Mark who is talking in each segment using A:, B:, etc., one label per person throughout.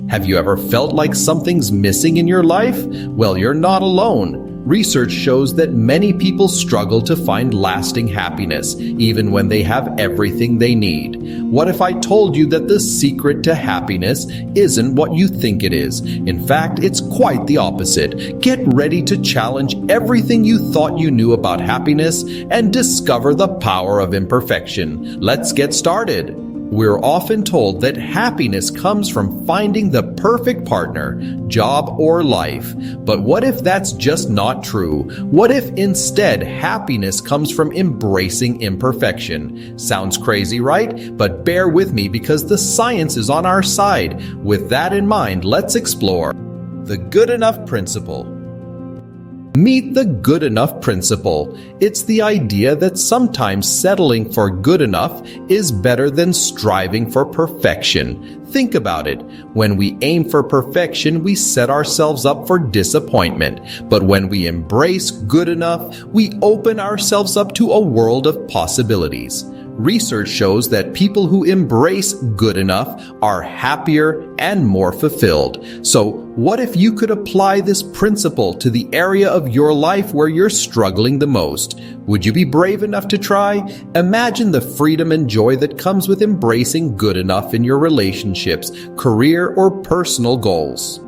A: Have you ever felt like something's missing in your life? Well, you're not alone. Research shows that many people struggle to find lasting happiness, even when they have everything they need. What if I told you that the secret to happiness isn't what you think it is? In fact, it's quite the opposite. Get ready to challenge everything you thought you knew about happiness and discover the power of imperfection. Let's get started. We're often told that happiness comes from finding the perfect partner, job, or life. But what if that's just not true? What if instead happiness comes from embracing imperfection? Sounds crazy, right? But bear with me because the science is on our side. With that in mind, let's explore the good enough principle. Meet the good enough principle. It's the idea that sometimes settling for good enough is better than striving for perfection. Think about it. When we aim for perfection, we set ourselves up for disappointment. But when we embrace good enough, we open ourselves up to a world of possibilities. Research shows that people who embrace good enough are happier and more fulfilled. So, what if you could apply this principle to the area of your life where you're struggling the most? Would you be brave enough to try? Imagine the freedom and joy that comes with embracing good enough in your relationships, career, or personal goals.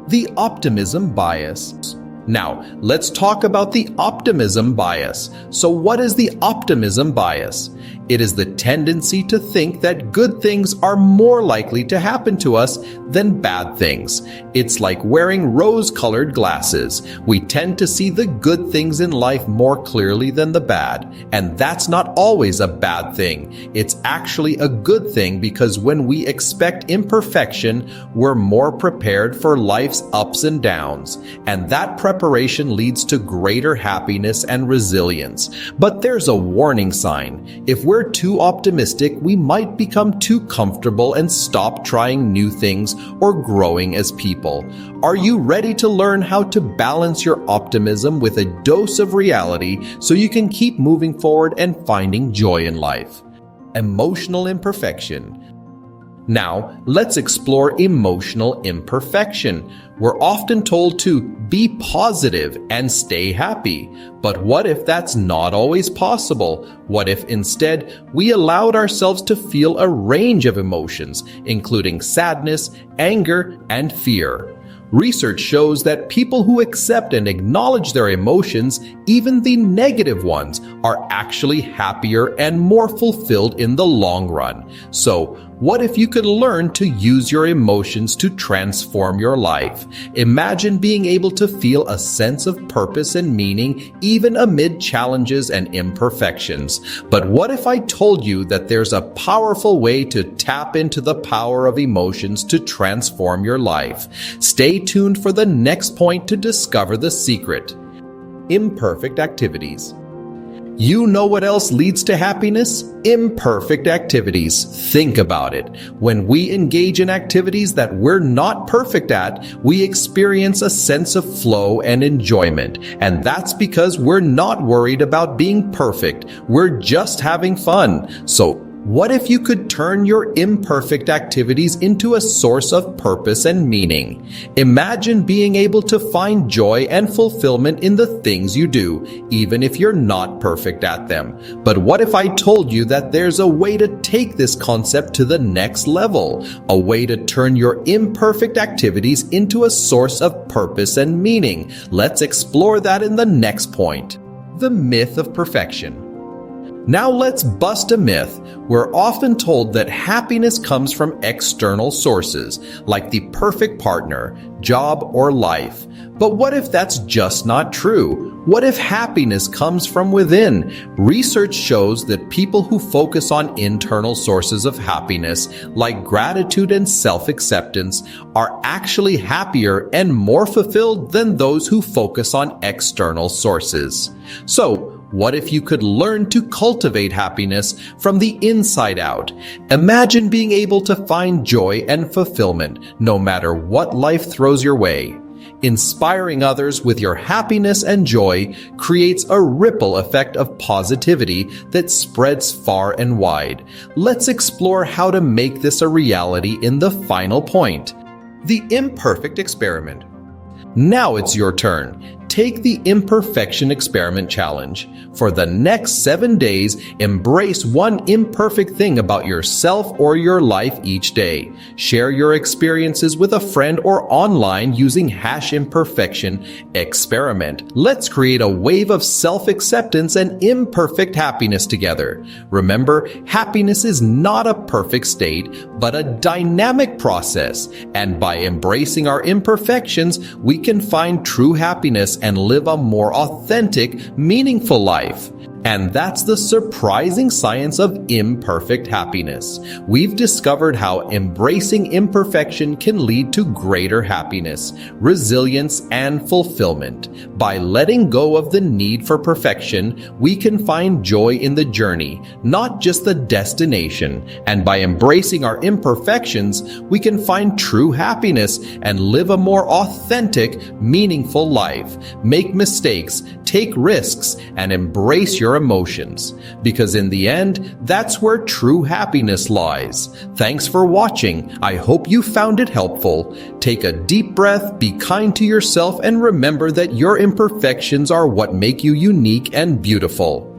A: The optimism bias. Now, let's talk about the optimism bias. So what is the optimism bias? It is the tendency to think that good things are more likely to happen to us than bad things. It's like wearing rose-colored glasses. We tend to see the good things in life more clearly than the bad. And that's not always a bad thing. It's actually a good thing because when we expect imperfection, we're more prepared for life's ups and downs. And that preparation leads to greater happiness and resilience. But there's a warning sign. If we're too optimistic, we might become too comfortable and stop trying new things or growing as people. Are you ready to learn how to balance your optimism with a dose of reality so you can keep moving forward and finding joy in life? Emotional imperfection. Now, let's explore emotional imperfection. We're often told to be positive and stay happy. But what if that's not always possible? What if instead we allowed ourselves to feel a range of emotions, including sadness, anger, and fear? Research shows that people who accept and acknowledge their emotions, even the negative ones, are actually happier and more fulfilled in the long run. So, what if you could learn to use your emotions to transform your life? Imagine being able to feel a sense of purpose and meaning even amid challenges and imperfections. But what if I told you that there's a powerful way to tap into the power of emotions to transform your life? Stay tuned for the next point to discover the secret. Imperfect activities. You know what else leads to happiness? Imperfect activities. Think about it. When we engage in activities that we're not perfect at, we experience a sense of flow and enjoyment. And that's because we're not worried about being perfect. We're just having fun. So, what if you could turn your imperfect activities into a source of purpose and meaning? Imagine being able to find joy and fulfillment in the things you do, even if you're not perfect at them. But what if I told you that there's a way to take this concept to the next level? A way to turn your imperfect activities into a source of purpose and meaning. Let's explore that in the next point. The myth of perfection. Now let's bust a myth. We're often told that happiness comes from external sources, like the perfect partner, job, or life. But what if that's just not true? What if happiness comes from within? Research shows that people who focus on internal sources of happiness, like gratitude and self-acceptance, are actually happier and more fulfilled than those who focus on external sources. So, what if you could learn to cultivate happiness from the inside out? Imagine being able to find joy and fulfillment no matter what life throws your way. Inspiring others with your happiness and joy creates a ripple effect of positivity that spreads far and wide. Let's explore how to make this a reality in the final point. The imperfect experiment. Now it's your turn. Take the Imperfection Experiment Challenge. For the next 7 days, embrace one imperfect thing about yourself or your life each day. Share your experiences with a friend or online using #Imperfection Experiment. Let's create a wave of self-acceptance and imperfect happiness together. Remember, happiness is not a perfect state, but a dynamic process. And by embracing our imperfections, we can find true happiness and live a more authentic, meaningful life. And that's the surprising science of imperfect happiness. We've discovered how embracing imperfection can lead to greater happiness, resilience, and fulfillment. By letting go of the need for perfection, we can find joy in the journey, not just the destination. And by embracing our imperfections, we can find true happiness and live a more authentic, meaningful life. Make mistakes, take risks, and embrace your emotions. Because in the end, that's where true happiness lies. Thanks for watching. I hope you found it helpful. Take a deep breath, be kind to yourself, and remember that your imperfections are what make you unique and beautiful.